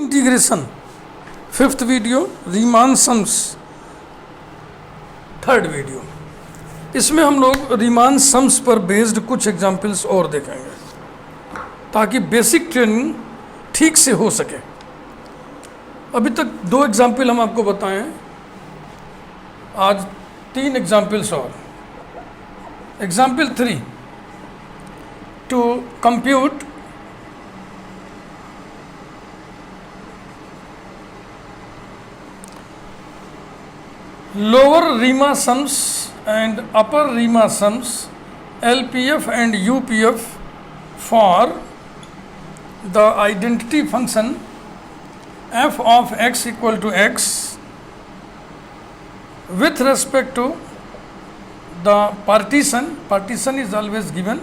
Integration, fifth video, Riemann sums third video. इसमें हम लोग रीमान सम्स पर बेस्ड कुछ एग्जाम्पल्स और देखेंगे ताकि बेसिक ट्रेनिंग ठीक से हो सके। अभी तक 2 एग्जाम्पल हम आपको बताएं, आज 3 एग्जाम्पल्स और। Example 3, to compute lower Riemann sums and upper Riemann sums, LPF and UPF for the identity function f of x equal to x with respect to the partition is always given,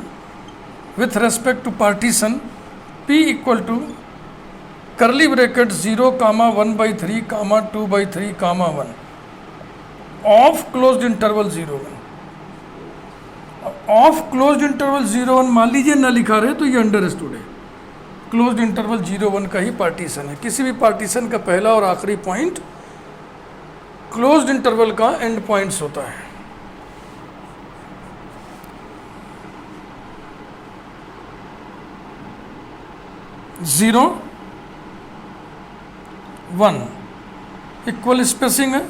with respect to partition p equal to curly bracket 0 comma 1 by 3 comma 2 by 3 comma 1 of closed interval 0 1। Of closed interval 0 1 मान लीजिए ना लिखा रहे तो ये understood है, closed interval 0 1 का ही partition है। किसी भी पार्टीशन का पहला और आखिरी पॉइंट क्लोज्ड इंटरवल का एंड पॉइंट्स होता है। जीरो 1 इक्वल स्पेसिंग है,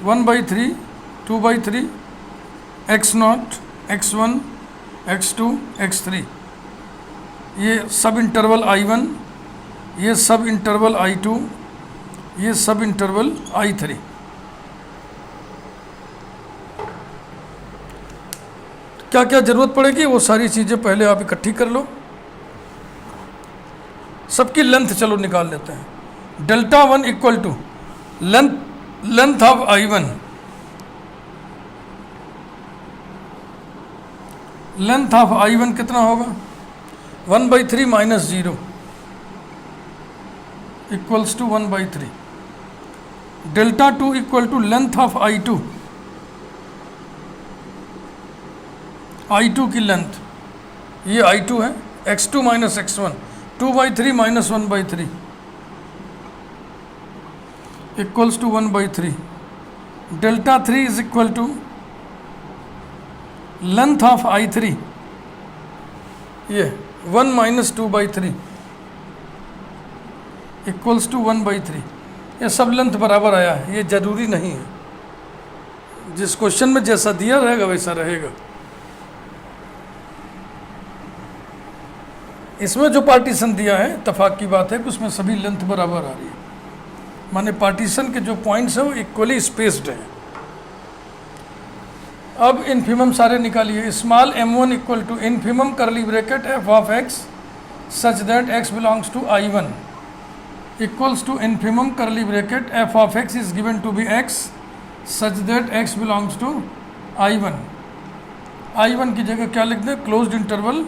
1 by 3, 2 by 3, x0, x1, x2, x3, ये सब इंटरवल I1, ये सब इंटरवल I2, ये सब इंटरवल I3। क्या क्या जरूरत पड़ेगी वो सारी चीज़ें पहले आप इकट्ठी कर लो। सबकी लेंथ चलो निकाल लेते हैं। Delta 1 equal to length of I1, length of I1 कितना होगा? 1 by 3 minus 0 equals to 1 by 3। Delta 2 equal to length of I2, I2 की लेंथ, ये I2 है, x2 minus x1, 2 by 3 minus 1 by 3 equals to 1 by 3। Delta 3 is equal to length of I3, ये 1 minus 2 by 3 equals to 1 by 3। ये सब length बराबर आया है, ये जरूरी नहीं है, जिस क्वेश्चन में जैसा दिया रहेगा वैसा रहेगा। इसमें जो पार्टीशन दिया है इत्तेफाक की बात है कि उसमें सभी लेंथ बराबर आ रही है, माने पार्टीशन के जो पॉइंट्स हैं वो इक्वली स्पेस्ड हैं। अब इन्फिमम सारे निकालिए। Small m1 equal to infimum curly bracket f of x such that x belongs to I1 equals to infimum curly bracket f of x is given to be x such that x belongs to I1। I1 की जगह क्या लिख दें? Closed interval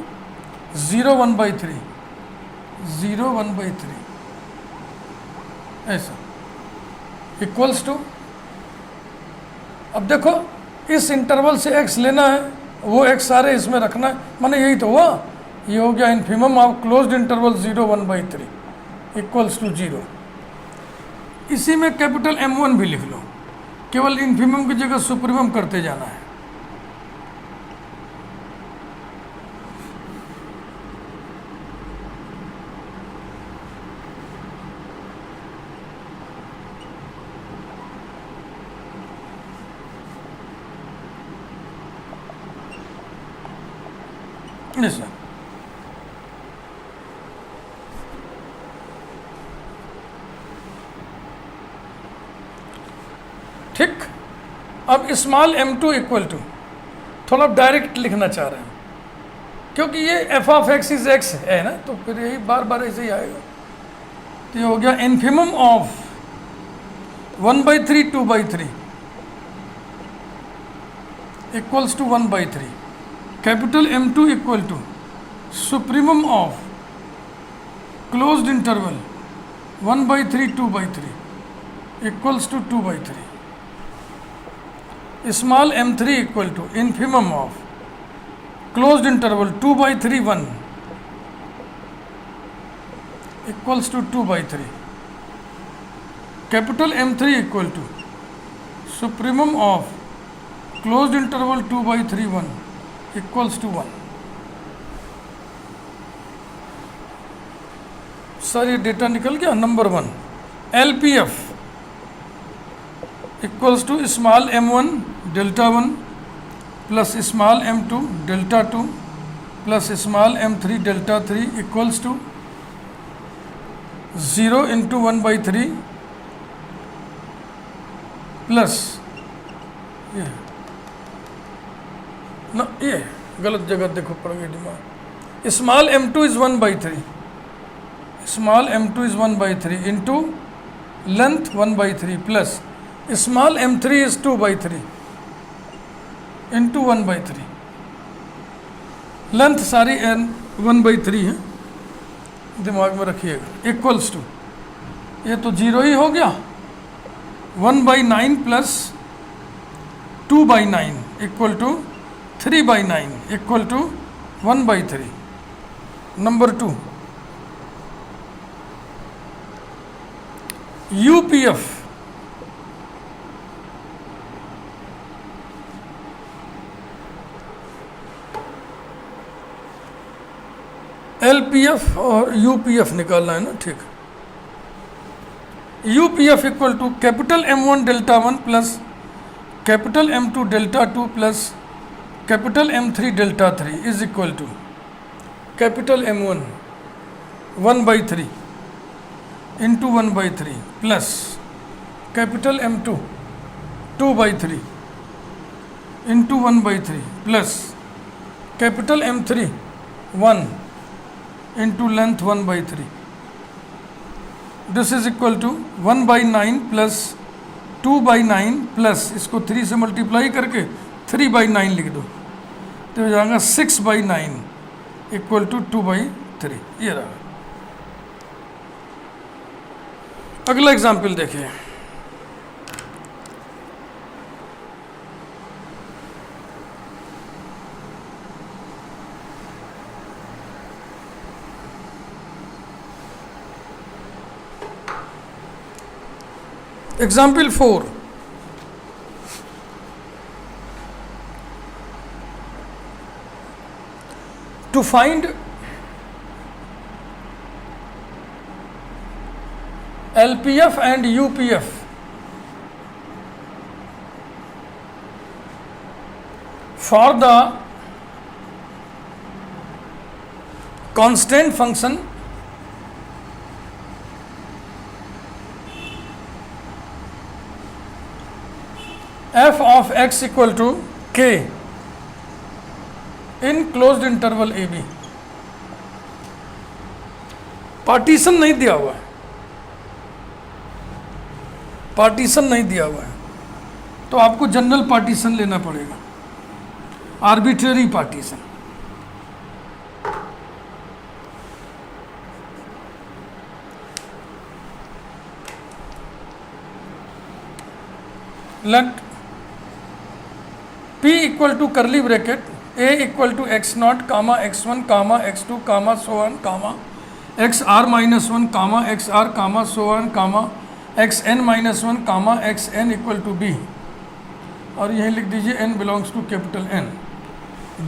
0 1 by 3, 0 1 by 3 ऐसा equals to. अब देखो इस interval से x लेना है, वो x सारे इसमें रखना है, माने यही तो हुआ, ये हो गया infimum of closed interval 0 1 by 3 equals to 0। इसी में कैपिटल M1 भी लिख लो, केवल इन्फिमम की जगह सुप्रीमम करते जाना है। ऐसा ठीक। अब स्मॉल m2 इक्वल टू, थोड़ा डायरेक्ट लिखना चाह रहे हैं क्योंकि ये f of x is x है ना, तो फिर यही बार बार ऐसे ही आएगा। तो ये हो गया infimum of 1 by 3 2 by 3 equals to 1 by 3। Capital M2 equal to supremum of closed interval 1 by 3 2 by 3 equals to 2 by 3। Small m3 equal to infimum of closed interval 2 by 3 1 equals to 2/3, capital M3 equal to supremum of closed interval 2/3 1 equals to 1। Sir ये data निकल गया। Number 1, LPF equals to small m1 delta 1 plus small m2 delta 2 plus small m3 delta 3 equals to 0 into 1/3 plus ये गलत जगह देखो पड़ गई दिमाग। Small m2 is 1/3, small m2 is 1/3 into length 1/3 plus small m3 is 2/3 into 1/3। Length सारी n 1/3 है, दिमाग में रखिएगा। इक्वल्स टू ये तो 0 ही हो गया, 1/9 plus 2/9 equal to 3/9 equal to 1/3। Number 2, UPF LPF और UPF निकालना है ना, ठीक। UPF equal to capital M1 delta 1 plus capital M2 delta 2 plus capital M3 delta 3 is equal to capital M1 1/3 into 1/3 plus capital M2 2/3 into 1/3 plus capital M3 1 into length 1/3। This is equal to 1/9 plus 2/9 plus इसको 3 से multiply करके 3/9 लिख दो तो हो जाएगा 6/9 equal to 2/3। ये रहा। अगला एग्जाम्पल देखिए। Example 4, to find LPF and UPF for the constant function f of x equal to k in closed interval a b। Partition नहीं दिया हुआ है, पार्टीशन नहीं दिया हुआ है तो आपको जनरल पार्टीशन लेना पड़ेगा, arbitrary partition. Let P equal to curly bracket A equal to x0 comma x1 comma x2 comma so on comma xr minus 1 comma xr comma so on comma xn minus 1 comma xn equal to b, और यहीं लिख दीजिए n belongs to capital N।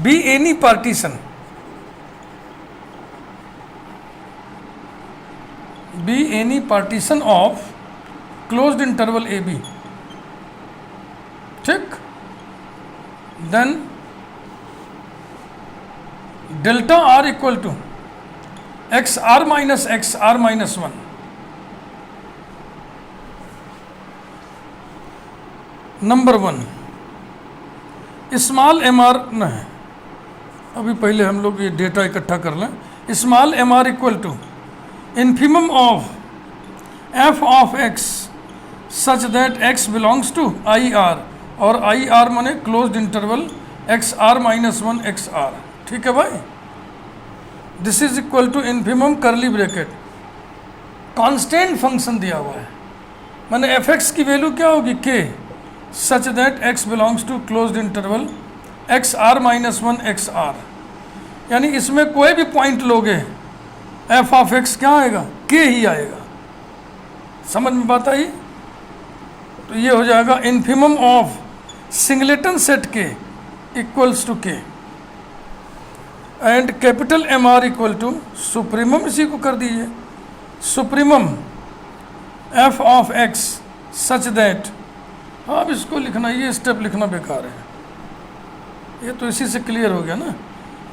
Be any partition, be any partition of closed interval a b, ठीक। Then delta r equal to x r minus 1। Number 1, small m are न है, अभी पहले हम लोग ये डेटा इकट्ठा कर लें। Small m are equal to infimum of f of x such that x belongs to I r, और आई आर माने closed interval x r minus 1 x r, ठीक है भाई। This is equal to infimum curly bracket, constant function दिया हुआ है, माने F x की वैल्यू क्या होगी के, such that x belongs to closed interval x r minus 1 x r, यानी इसमें कोई भी पॉइंट लोगे एफ ऑफ एक्स क्या आएगा के ही आएगा। समझ में बात आई? तो ये हो जाएगा infimum of singleton set k equals to k and capital M R equal to supremum, इसी को कर दीजिए supremum f of x such that. अब इसको लिखना, ये स्टेप लिखना बेकार है, ये तो इसी से क्लियर हो गया ना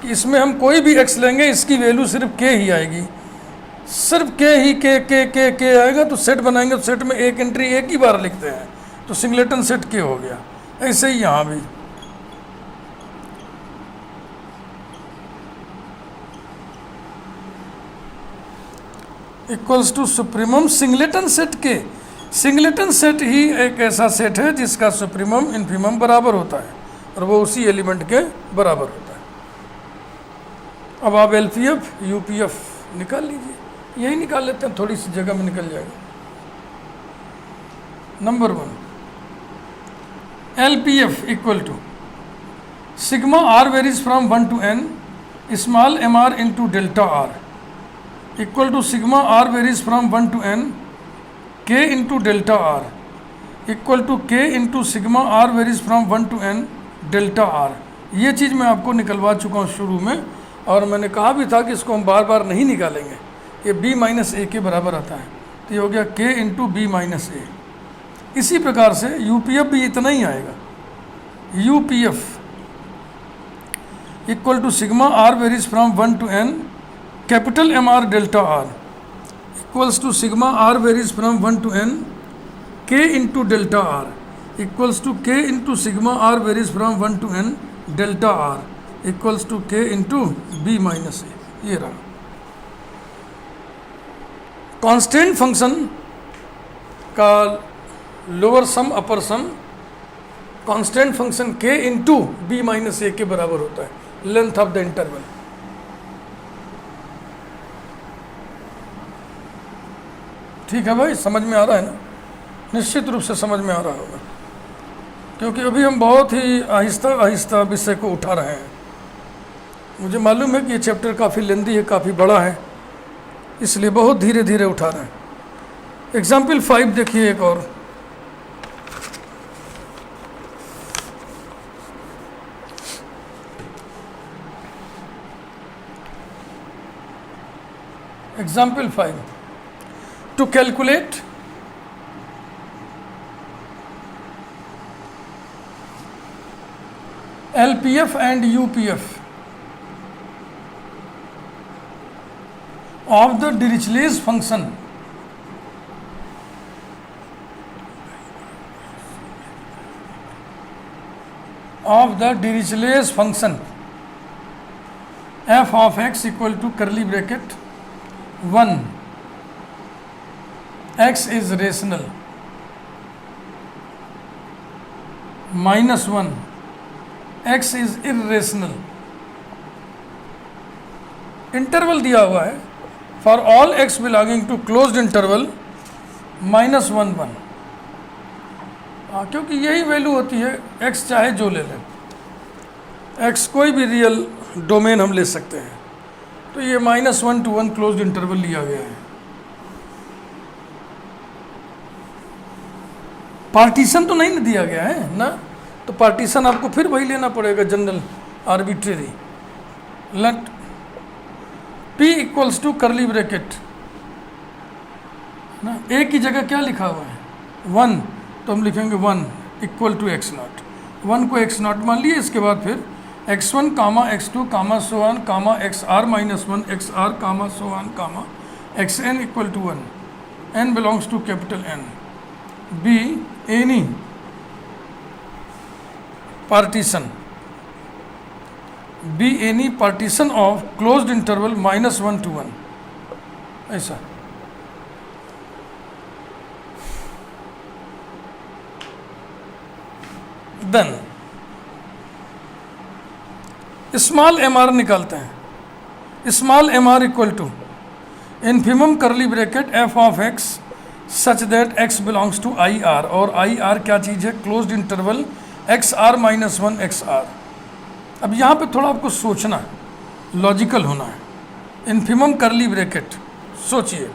कि इसमें हम कोई भी एक्स लेंगे इसकी वैल्यू सिर्फ के ही आएगी, सिर्फ के ही के आएगा। तो सेट बनाएंगे तो सेट में एक एंट्री एक ही बार लिखते हैं, तो सिंगलेटन सेट के हो गया। ऐसे ही यहाँ भी equals to supremum singleton set k. Singleton set ही एक ऐसा सेट है जिसका सुप्रीमम इन्फीमम बराबर होता है और वो उसी एलिमेंट के बराबर होता है। अब आप एलपीएफ यूपीएफ निकाल लीजिए, यही निकाल लेते हैं, थोड़ी सी जगह में निकल जाएगा। Number 1 LPF equal to sigma r varies from 1 to n small m r into delta r equal to sigma r varies from 1 to n k into delta r equal to k into sigma r varies from 1 to n delta r. ये चीज़ मैं आपको निकलवा चुका हूँ शुरू में, और मैंने कहा भी था कि इसको हम बार बार नहीं निकालेंगे, ये b माइनस ए के बराबर आता है, तो ये हो गया k into b minus a. इसी प्रकार से यूपीएफ भी इतना ही आएगा, UPF equal to sigma r varies from 1 to n capital M r delta r equals to sigma r varies from 1 to n k into delta r equals to k into sigma r varies from 1 to n delta r equals to k into b minus a. ये रहा constant function का lower sum अपर some constant function के into b minus ए के बराबर होता है, length of the interval. ठीक है भाई, समझ में आ रहा है ना? निश्चित रूप से समझ में आ रहा होगा, क्योंकि अभी हम बहुत ही आहिस्ता आहिस्ता विषय को उठा रहे हैं। मुझे मालूम है कि ये चैप्टर काफ़ी लेंदी है, काफ़ी बड़ा है, इसलिए बहुत धीरे धीरे उठा रहे हैं। एग्जाम्पल 5 देखिए एक और। Example 5. To calculate LPF and UPF of the Dirichlet's function f of x equal to curly bracket 1 x is rational -1 x is irrational। Interval दिया हुआ है for all x belonging to closed interval -1 1। क्योंकि यही value होती है, x चाहे जो ले लें, x कोई भी रियल डोमेन हम ले सकते हैं, तो ये -1 to 1 क्लोज्ड इंटरवल लिया गया है। पार्टीशन तो नहीं दिया गया है ना, तो पार्टीशन आपको फिर वही लेना पड़ेगा, general arbitrary. Let p equals to curly bracket ना, a की जगह क्या लिखा हुआ है 1, तो हम लिखेंगे 1 इक्वल टू x0। 1 को x0 मान लिए, इसके बाद फिर x1 comma x2 comma so on comma xr -1 xr comma so on comma xn equal to 1। n belongs to capital N। b any partition of closed interval -1 to 1, ऐसा। Then small m r निकालते हैं। Small m are equal to infimum curly bracket f of x such that x belongs to I r, और I r क्या चीज़ है, closed interval x r -1 x r. अब यहाँ पे थोड़ा आपको सोचना है, लॉजिकल होना है। इन्फिमम करली ब्रैकेट, सोचिए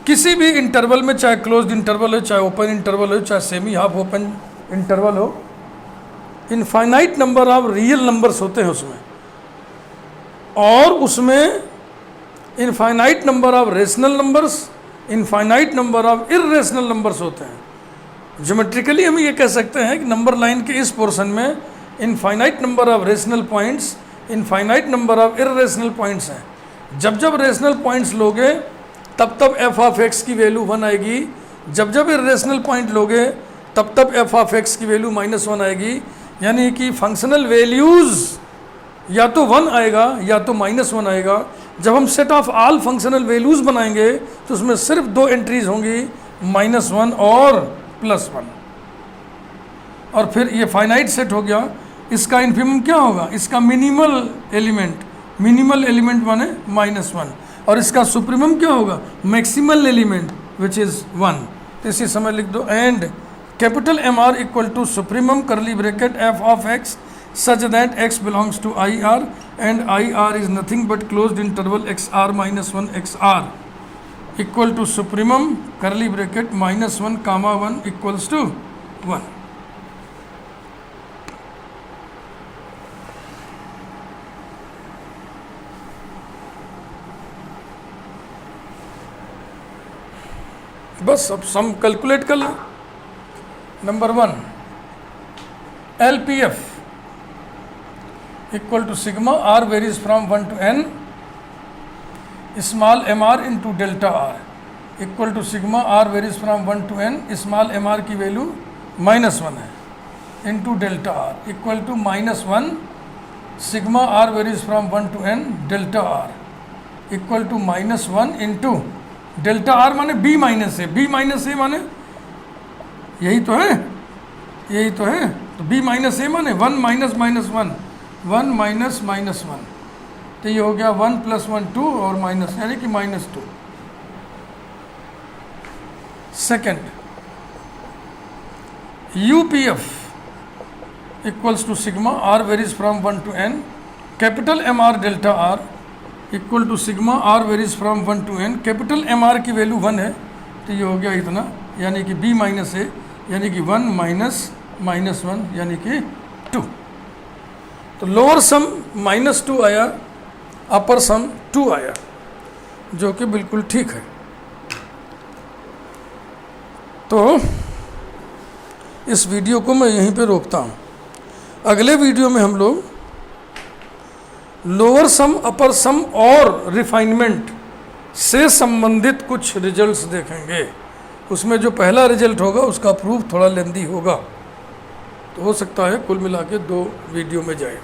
किसी भी इंटरवल में, चाहे क्लोज्ड इंटरवल हो, चाहे ओपन इंटरवल हो, चाहे सेमी हाफ ओपन इंटरवल हो, infinite number of real numbers होते हैं उसमें, और उसमें infinite number of rational numbers, infinite number of irrational numbers होते हैं। ज्योमेट्रिकली हम ये कह सकते हैं कि नंबर लाइन के इस पोर्शन में infinite number of rational points, infinite number of irrational points हैं। जब जब रेशनल पॉइंट्स लोगे तब तब एफ ऑफ एक्स की वैल्यू 1 आएगी, जब जब इर्रेशनल पॉइंट लोगे तब तब एफ ऑफ एक्स की वैल्यू -1 आएगी। यानी कि फंक्शनल वैल्यूज़ या तो 1 आएगा या तो -1 आएगा। जब हम set of all functional values बनाएंगे तो उसमें सिर्फ 2 एंट्रीज होंगी, -1 और +1। और फिर ये फाइनाइट सेट हो गया। इसका इन्फिमम क्या होगा? इसका मिनिमल एलिमेंट माने -1, और इसका सुप्रीमम क्या होगा? Maximal element which is 1। तो इसी समय लिख दो, and capital MR equal to supremum curly bracket f of x such that x belongs to IR and IR is nothing but closed interval XR -1 XR equal to supremum curly bracket -1 comma 1 equals to 1। बस अब sum calculate कर लो। Number 1 LPF equal to sigma R varies from 1 to n small mr into delta R equal to sigma R varies from 1 to n small mr की value -1 है into delta R equal to -1 sigma R varies from 1 to n delta R equal to -1 into delta R माने B minus a माने यही तो है, तो B minus a माने 1 minus -1 1 minus -1, तो ये हो गया 1 + 1 2 और माइनस यानी कि -2। Second UPF equals to sigma R varies from 1 to n capital MR delta R equal to sigma R varies from 1 to n capital MR की वैल्यू 1 है, तो ये हो गया इतना, यानी कि B माइनस ए यानी कि 1 माइनस -1 यानी कि 2। तो लोअर सम -2 आया, अपर सम 2 आया, जो कि बिल्कुल ठीक है। तो इस वीडियो को मैं यहीं पे रोकता हूँ। अगले वीडियो में हम लोग लोअर सम, अपर सम और रिफाइनमेंट से संबंधित कुछ रिजल्ट्स देखेंगे। उसमें जो पहला रिजल्ट होगा उसका प्रूफ थोड़ा लेंदी होगा, तो हो सकता है कुल मिला के 2 वीडियो में जाए।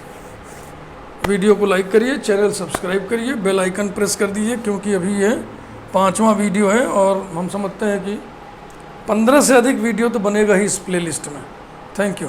वीडियो को लाइक करिए, चैनल सब्सक्राइब करिए, बेल आइकन प्रेस कर दीजिए, क्योंकि अभी ये 5वां वीडियो है और हम समझते हैं कि 15 से अधिक वीडियो तो बनेगा ही इस प्लेलिस्ट में। Thank you.